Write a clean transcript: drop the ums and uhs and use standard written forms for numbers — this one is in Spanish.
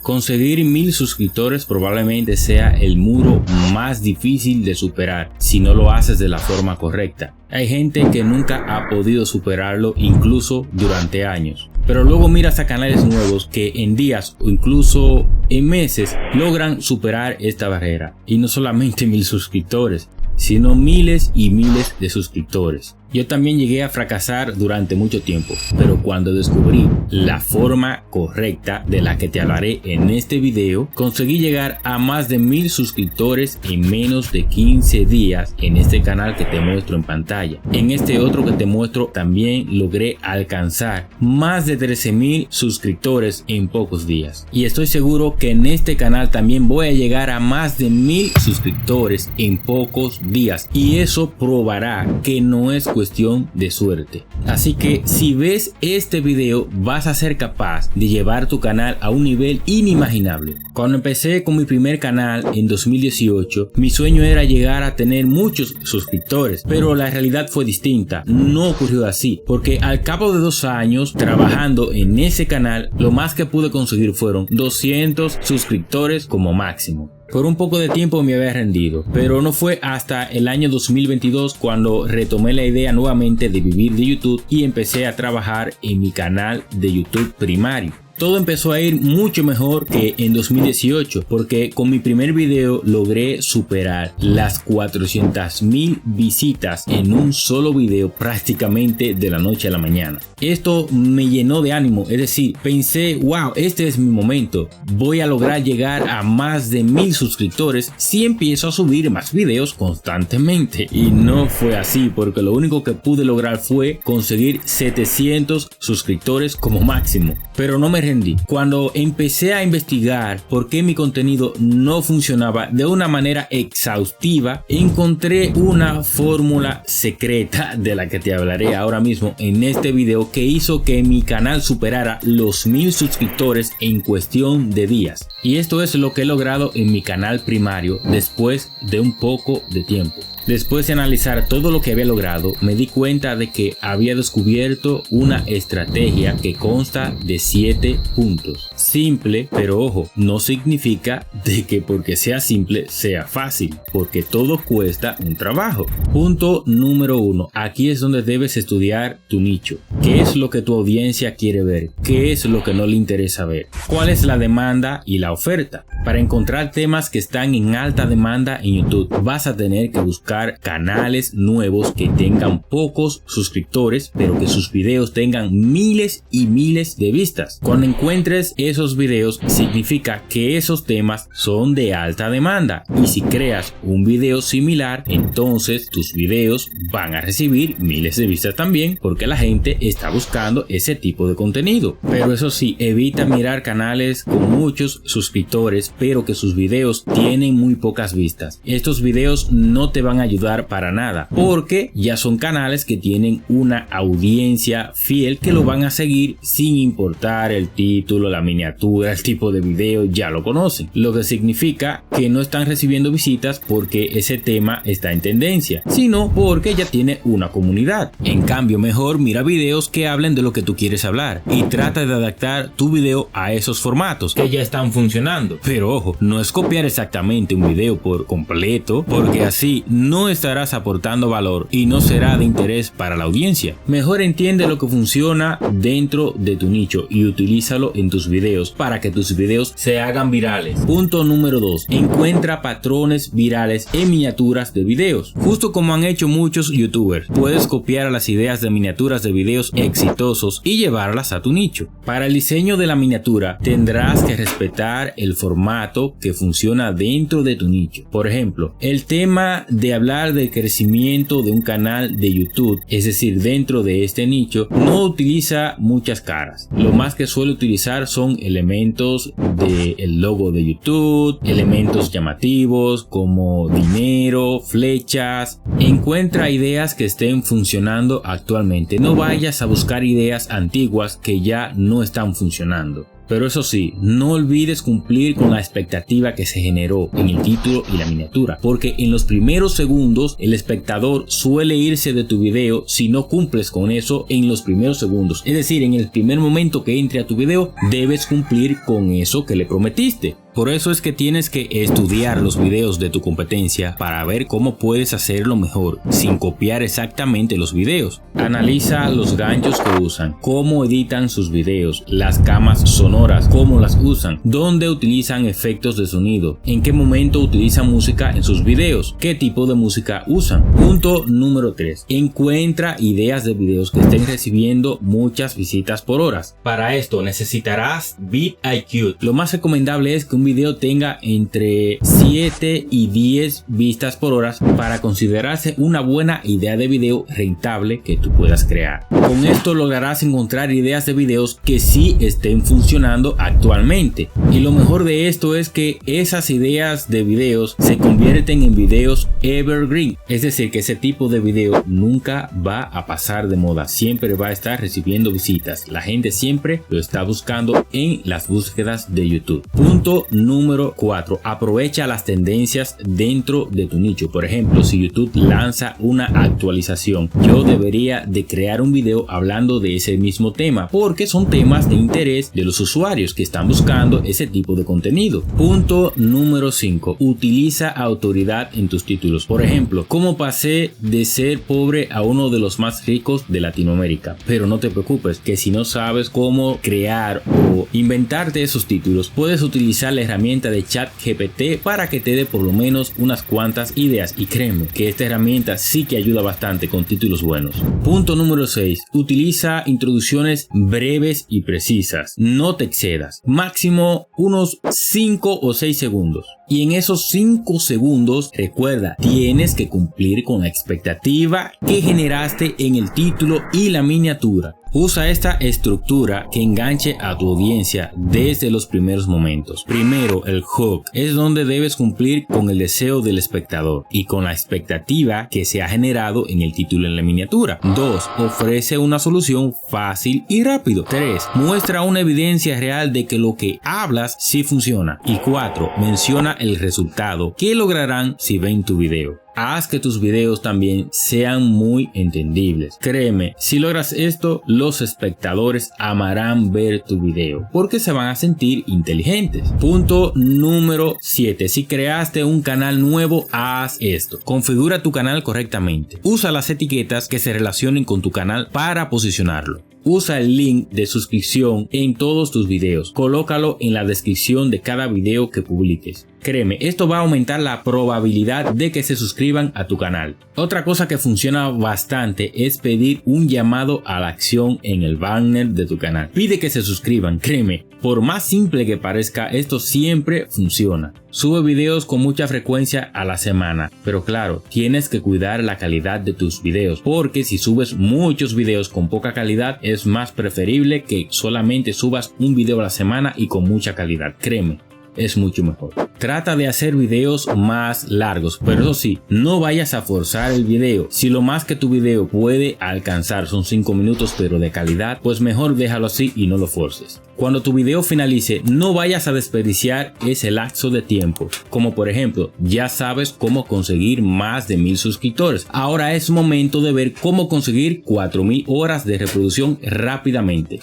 Conseguir 1000 suscriptores probablemente sea el muro más difícil de superar si no lo haces de la forma correcta. Hay gente que nunca ha podido superarlo incluso durante años. Pero luego miras a canales nuevos que en días o incluso en meses logran superar esta barrera. Y no solamente 1000 suscriptores, sino miles y miles de suscriptores. Yo también llegué a fracasar durante mucho tiempo, pero cuando descubrí la forma correcta de la que te hablaré en este video, conseguí llegar a más de 1000 suscriptores en menos de 15 días en este canal que te muestro en pantalla. En este otro que te muestro también logré alcanzar más de 13.000 suscriptores en pocos días. Y estoy seguro que en este canal también voy a llegar a más de 1000 suscriptores en pocos días. Y eso probará que no es cuestión de suerte. Así que si ves este video vas a ser capaz de llevar tu canal a un nivel inimaginable. Cuando empecé con mi primer canal en 2018, mi sueño era llegar a tener muchos suscriptores, pero la realidad fue distinta. No ocurrió así, porque al cabo de 2 años trabajando en ese canal, lo más que pude conseguir fueron 200 suscriptores como máximo. Por un poco de tiempo me había rendido, pero no fue hasta el año 2022 cuando retomé la idea nuevamente de vivir de YouTube y empecé a trabajar en mi canal de YouTube primario. Todo empezó a ir mucho mejor que en 2018 porque con mi primer video logré superar las 400.000 visitas en un solo video prácticamente de la noche a la mañana. Esto me llenó de ánimo, es decir, pensé, wow, este es mi momento, voy a lograr llegar a más de 1000 suscriptores si empiezo a subir más videos constantemente. Y no fue así porque lo único que pude lograr fue conseguir 700 suscriptores como máximo. Pero no me rendí. Cuando empecé a investigar por qué mi contenido no funcionaba de una manera exhaustiva, encontré una fórmula secreta de la que te hablaré ahora mismo en este video que hizo que mi canal superara los 1000 suscriptores en cuestión de días. Y esto es lo que he logrado en mi canal primario después de un poco de tiempo. Después de analizar todo lo que había logrado, me di cuenta de que había descubierto una estrategia que consta de 7 puntos. Simple, pero ojo, no significa de que porque sea simple sea fácil, porque todo cuesta un trabajo. Punto número 1. Aquí es donde debes estudiar tu nicho. ¿Qué es lo que tu audiencia quiere ver? ¿Qué es lo que no le interesa ver? ¿Cuál es la demanda y la oferta? Para encontrar temas que están en alta demanda en YouTube, vas a tener que buscar canales nuevos que tengan pocos suscriptores, pero que sus videos tengan miles y miles de vistas. Cuando encuentres esos videos, significa que esos temas son de alta demanda. Y si creas un video similar, entonces tus videos van a recibir miles de vistas también, porque la gente está buscando ese tipo de contenido. Pero eso sí, evita mirar canales con muchos suscriptores, pero que sus videos tienen muy pocas vistas. Estos videos no te van a ayudar para nada, porque ya son canales que tienen una audiencia fiel que lo van a seguir sin importar el título, la miniatura, el tipo de video, ya lo conocen. Lo que significa que no están recibiendo visitas porque ese tema está en tendencia, sino porque ya tiene una comunidad. En cambio, mejor mira videos que hablen de lo que tú quieres hablar y trata de adaptar tu video a esos formatos que ya están funcionando. Pero ojo, no es copiar exactamente un video por completo, porque así no estarás aportando valor y no será de interés para la audiencia. Mejor entiende lo que funciona dentro de tu nicho y utilízalo en tus videos para que tus videos se hagan virales. Punto número 2. Encuentra patrones virales en miniaturas de videos. Justo como han hecho muchos youtubers, puedes copiar las ideas de miniaturas de videos exitosos y llevarlas a tu nicho. Para el diseño de la miniatura tendrás que respetar el formato que funciona dentro de tu nicho. Por ejemplo, el tema de hablar del crecimiento de un canal de YouTube, es decir, dentro de este nicho, no utiliza muchas caras. Lo más que suele utilizar son elementos del logo de YouTube, elementos llamativos como dinero, flechas. Encuentra ideas que estén funcionando actualmente. No vayas a buscar ideas antiguas que ya no están funcionando. Pero eso sí, no olvides cumplir con la expectativa que se generó en el título y la miniatura, porque en los primeros segundos el espectador suele irse de tu video si no cumples con eso en los primeros segundos. Es decir, en el primer momento que entre a tu video debes cumplir con eso que le prometiste. Por eso es que tienes que estudiar los videos de tu competencia para ver cómo puedes hacerlo mejor sin copiar exactamente los videos. Analiza los ganchos que usan, cómo editan sus videos, las camas sonoras, cómo las usan, dónde utilizan efectos de sonido, en qué momento utilizan música en sus videos, qué tipo de música usan. Punto número 3. Encuentra ideas de videos que estén recibiendo muchas visitas por horas. Para esto necesitarás vidIQ. Lo más recomendable es que un video tenga entre 7 y 10 vistas por hora para considerarse una buena idea de video rentable que tú puedas crear. Con esto lograrás encontrar ideas de videos que sí estén funcionando actualmente, y lo mejor de esto es que esas ideas de videos se convierten en videos evergreen, es decir, que ese tipo de video nunca va a pasar de moda, siempre va a estar recibiendo visitas, la gente siempre lo está buscando en las búsquedas de YouTube. Punto número 4. Aprovecha las tendencias dentro de tu nicho. Por ejemplo, si YouTube lanza una actualización, yo debería de crear un video hablando de ese mismo tema, porque son temas de interés de los usuarios que están buscando ese tipo de contenido. Punto número 5. Utiliza autoridad en tus títulos. Por ejemplo, cómo pasé de ser pobre a uno de los más ricos de Latinoamérica. Pero no te preocupes, que si no sabes cómo crear o inventarte esos títulos, puedes utilizar la herramienta de ChatGPT para que te dé por lo menos unas cuantas ideas, y créeme que esta herramienta sí que ayuda bastante con títulos buenos. Punto número 6. Utiliza introducciones breves y precisas. No te excedas. Máximo unos 5 o 6 segundos. Y en esos 5 segundos, recuerda, tienes que cumplir con la expectativa que generaste en el título y la miniatura. Usa esta estructura que enganche a tu audiencia desde los primeros momentos. Primero, el hook es donde debes cumplir con el deseo del espectador y con la expectativa que se ha generado en el título y en la miniatura. 2. Ofrece una solución fácil y rápido. 3. Muestra una evidencia real de que lo que hablas sí funciona. Y 4. Menciona el resultado que lograrán si ven tu video. Haz que tus videos también sean muy entendibles. Créeme, si logras esto, los espectadores amarán ver tu video porque se van a sentir inteligentes. Punto número 7. Si creaste un canal nuevo, haz esto. Configura tu canal correctamente. Usa las etiquetas que se relacionen con tu canal para posicionarlo. Usa el link de suscripción en todos tus videos. Colócalo en la descripción de cada video que publiques. Créeme, esto va a aumentar la probabilidad de que se suscriban a tu canal. Otra cosa que funciona bastante es pedir un llamado a la acción en el banner de tu canal. Pide que se suscriban, créeme, por más simple que parezca, esto siempre funciona. Sube videos con mucha frecuencia a la semana, pero claro, tienes que cuidar la calidad de tus videos, porque si subes muchos videos con poca calidad, es más preferible que solamente subas un video a la semana y con mucha calidad. Créeme, es mucho mejor. Trata de hacer videos más largos, pero eso sí, no vayas a forzar el video. Si lo más que tu video puede alcanzar son 5 minutos pero de calidad, pues mejor déjalo así y no lo forces. Cuando tu video finalice, no vayas a desperdiciar ese lapso de tiempo. Como por ejemplo, ya sabes cómo conseguir más de 1000 suscriptores. Ahora es momento de ver cómo conseguir 4000 horas de reproducción rápidamente.